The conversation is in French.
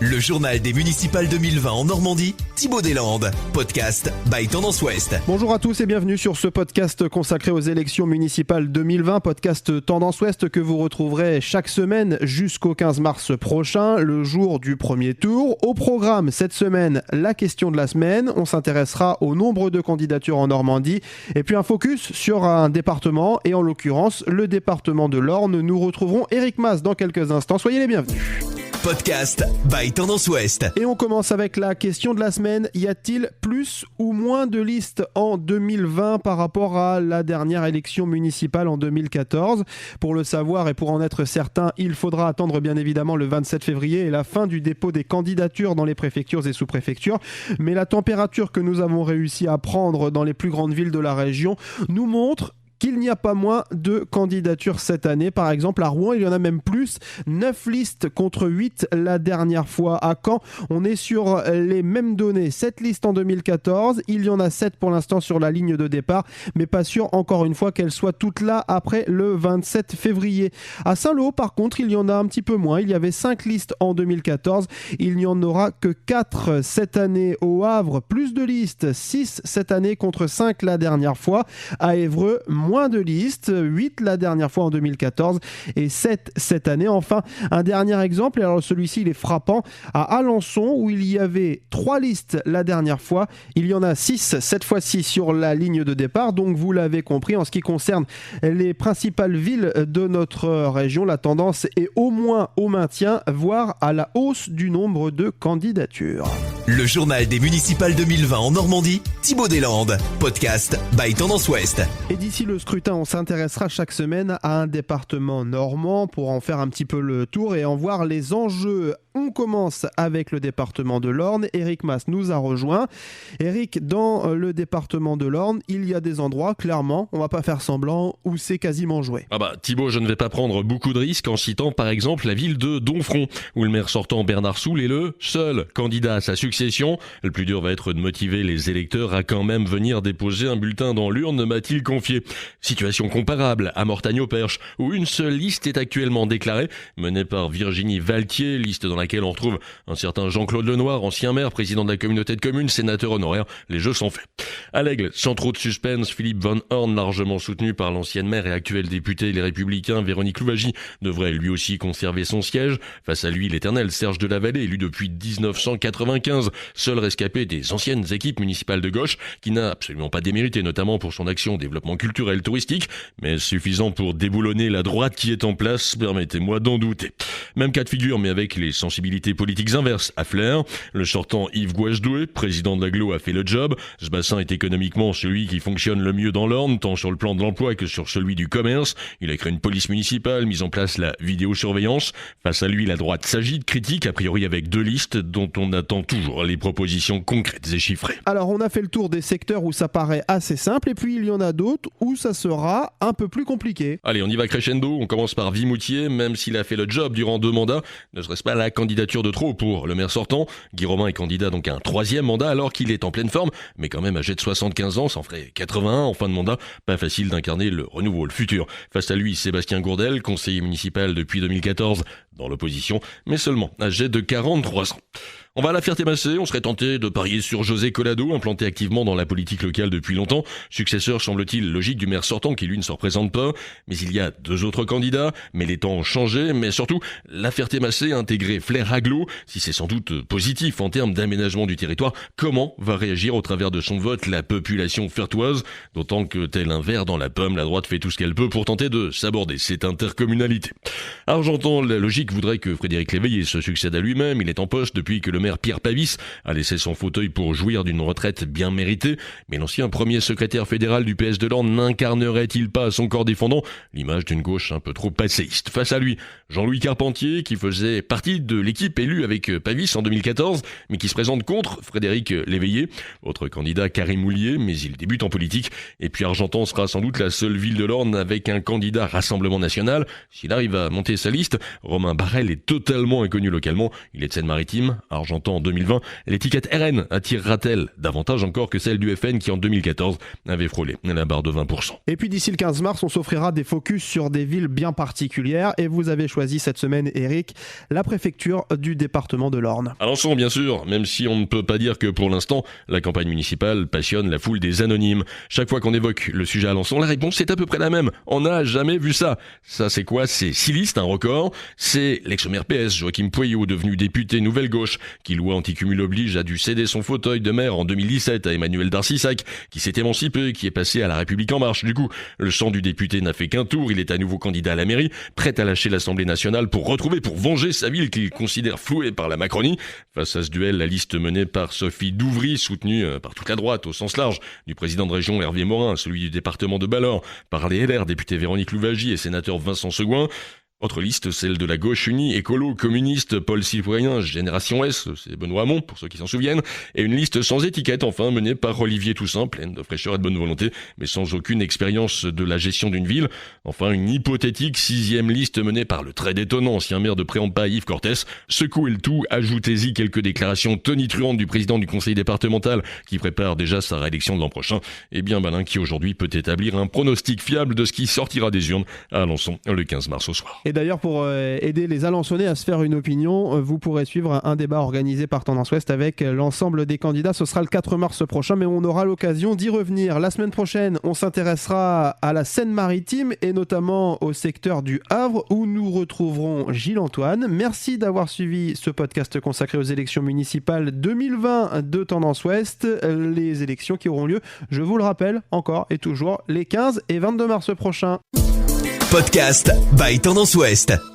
Le journal des municipales 2020 en Normandie, Thibaut Deslandes, podcast by Tendance Ouest. Bonjour à tous et bienvenue sur ce podcast consacré aux élections municipales 2020, podcast Tendance Ouest que vous retrouverez chaque semaine jusqu'au 15 mars prochain, le jour du premier tour. Au programme cette semaine, la question de la semaine, on s'intéressera au nombre de candidatures en Normandie et puis un focus sur un département et en l'occurrence le département de l'Orne. Nous retrouverons Éric Mas dans quelques instants, soyez les bienvenus. Podcast by Tendance Ouest. Et on commence avec la question de la semaine. Y a-t-il plus ou moins de listes en 2020 par rapport à la dernière élection municipale en 2014 ? Pour le savoir et pour en être certain, il faudra attendre bien évidemment le 27 février et la fin du dépôt des candidatures dans les préfectures et sous-préfectures. Mais la température que nous avons réussi à prendre dans les plus grandes villes de la région nous montre qu'il n'y a pas moins de candidatures cette année. Par exemple, à Rouen, il y en a même plus. 9 listes contre 8 la dernière fois. À Caen, on est sur les mêmes données. 7 listes en 2014. Il y en a 7 pour l'instant sur la ligne de départ, mais pas sûr, encore une fois, qu'elles soient toutes là après le 27 février. À Saint-Lô, par contre, il y en a un petit peu moins. Il y avait 5 listes en 2014. Il n'y en aura que 4 cette année. Au Havre, plus de listes. 6 cette année contre 5 la dernière fois. À Évreux, moins de listes, 8 la dernière fois en 2014 et 7 cette année. Enfin, un dernier exemple, et alors celui-ci il est frappant, à Alençon où il y avait 3 listes la dernière fois, il y en a 6 cette fois-ci sur la ligne de départ. Donc vous l'avez compris, en ce qui concerne les principales villes de notre région, la tendance est au moins au maintien, voire à la hausse du nombre de candidatures. Le journal des municipales 2020 en Normandie, Thibaut Deslandes, podcast by Tendance Ouest. Et d'ici le scrutin, on s'intéressera chaque semaine à un département normand pour en faire un petit peu le tour et en voir les enjeux. On commence avec le département de l'Orne. Éric Mas nous a rejoint. Éric, dans le département de l'Orne, il y a des endroits, clairement, on va pas faire semblant, où c'est quasiment joué. Thibaut, je ne vais pas prendre beaucoup de risques en citant par exemple la ville de Domfront, où le maire sortant Bernard Soule est le seul candidat à sa succession. Le plus dur va être de motiver les électeurs à quand même venir déposer un bulletin dans l'urne, m'a-t-il confié. Situation comparable à Mortagne-au-Perche, où une seule liste est actuellement déclarée, menée par Virginie Valtier, liste dans laquelle on retrouve un certain Jean-Claude Lenoir, ancien maire, président de la communauté de communes, sénateur honoraire. Les jeux sont faits. À l'Aigle, sans trop de suspense, Philippe Van Horn, largement soutenu par l'ancienne maire et actuelle députée Les Républicains, Véronique Louwagie, devrait lui aussi conserver son siège. Face à lui, l'éternel Serge Delavallée, élu depuis 1995, seul rescapé des anciennes équipes municipales de gauche, qui n'a absolument pas démérité, notamment pour son action au développement culturel touristique, mais suffisant pour déboulonner la droite qui est en place, permettez-moi d'en douter. Même cas de figure, mais avec les sensibilités politiques inverses à Flers. Le sortant Yves Gouachdoué, président de l'Aglo, a fait le job. Ce bassin est économiquement celui qui fonctionne le mieux dans l'Orne, tant sur le plan de l'emploi que sur celui du commerce. Il a créé une police municipale, mis en place la vidéosurveillance. Face à lui, la droite s'agite, critique, a priori avec 2 listes dont on attend toujours les propositions concrètes et chiffrées. Alors on a fait le tour des secteurs où ça paraît assez simple et puis il y en a d'autres où ça sera un peu plus compliqué. Allez, on y va crescendo. On commence par Vimoutier, même s'il a fait le job durant 2 mandats. Ne serait-ce pas la candidature de trop pour le maire sortant? Guy Romain est candidat donc à un 3e mandat alors qu'il est en pleine forme, mais quand même âgé de 75 ans, s'en ferait 81 en fin de mandat. Pas facile d'incarner le renouveau, le futur. Face à lui, Sébastien Gourdel, conseiller municipal depuis 2014 dans l'opposition, mais seulement âgé de 43 ans. On va à la Ferté-Macé, on serait tenté de parier sur José Collado, implanté activement dans la politique locale depuis longtemps, successeur semble-t-il logique du maire sortant qui lui ne se représente pas, mais il y a 2 autres candidats, mais les temps ont changé, mais surtout, la Ferté-Macé a intégré Flers-Aglo, si c'est sans doute positif en termes d'aménagement du territoire, comment va réagir au travers de son vote la population fertoise, d'autant que tel un ver dans la pomme, la droite fait tout ce qu'elle peut pour tenter de s'aborder cette intercommunalité. Argentan, la logique voudrait que Frédéric Léveillé se succède à lui-même, il est en poste depuis que le maire Pierre Pavis a laissé son fauteuil pour jouir d'une retraite bien méritée, mais l'ancien premier secrétaire fédéral du PS de l'Orne n'incarnerait-il pas à son corps défendant l'image d'une gauche un peu trop passéiste? Face à lui, Jean-Louis Carpentier, qui faisait partie de l'équipe élue avec Pavis en 2014, mais qui se présente contre Frédéric Léveillé. Autre candidat, Karim Moulier, mais il débute en politique. Et puis Argentan sera sans doute la seule ville de l'Orne avec un candidat Rassemblement National. S'il arrive à monter sa liste, Romain Barrel est totalement inconnu localement. Il est de Seine-Maritime. Argentan Argentan en 2020, l'étiquette RN attirera-t-elle davantage encore que celle du FN qui en 2014 avait frôlé la barre de 20%. Et puis d'ici le 15 mars, on s'offrira des focus sur des villes bien particulières et vous avez choisi cette semaine, Eric, la préfecture du département de l'Orne. Alençon, bien sûr, même si on ne peut pas dire que pour l'instant, la campagne municipale passionne la foule des anonymes. Chaque fois qu'on évoque le sujet Alençon, la réponse est à peu près la même. On n'a jamais vu ça. Ça, c'est quoi? C'est 6 listes, un record. C'est l'ex-maire PS, Joachim Pouillot, devenu député Nouvelle Gauche, qui, loi anti-cumul oblige, a dû céder son fauteuil de maire en 2017 à Emmanuel Darcissac, qui s'est émancipé, qui est passé à la République En Marche. Du coup, le sang du député n'a fait qu'un tour. Il est à nouveau candidat à la mairie, prêt à lâcher l'Assemblée nationale pour venger sa ville qu'il considère flouée par la Macronie. Face à ce duel, la liste menée par Sophie Douvry, soutenue par toute la droite au sens large, du président de région Hervé Morin, celui du département de Ballor, par les LR, député Véronique Louvagie et sénateur Vincent Segouin. Autre liste, celle de la gauche unie, écolo, communiste, Pôle citoyen, Génération S, c'est Benoît Hamon, pour ceux qui s'en souviennent, et une liste sans étiquette, enfin, menée par Olivier Toussaint, pleine de fraîcheur et de bonne volonté, mais sans aucune expérience de la gestion d'une ville. Enfin, une hypothétique 6e liste menée par le très détonnant ancien maire de Préampa, Yves Cortès. Secouez le tout, ajoutez-y quelques déclarations tonitruantes du président du conseil départemental, qui prépare déjà sa réélection de l'an prochain, et bien malin qui aujourd'hui peut établir un pronostic fiable de ce qui sortira des urnes à Alençon le 15 mars au soir. Et d'ailleurs, pour aider les Alençonnais à se faire une opinion, vous pourrez suivre un débat organisé par Tendance Ouest avec l'ensemble des candidats. Ce sera le 4 mars prochain, mais on aura l'occasion d'y revenir. La semaine prochaine, on s'intéressera à la Seine-Maritime et notamment au secteur du Havre où nous retrouverons Gilles Antoine. Merci d'avoir suivi ce podcast consacré aux élections municipales 2020 de Tendance Ouest. Les élections qui auront lieu, je vous le rappelle, encore et toujours les 15 et 22 mars prochains. Podcast by Tendance Ouest.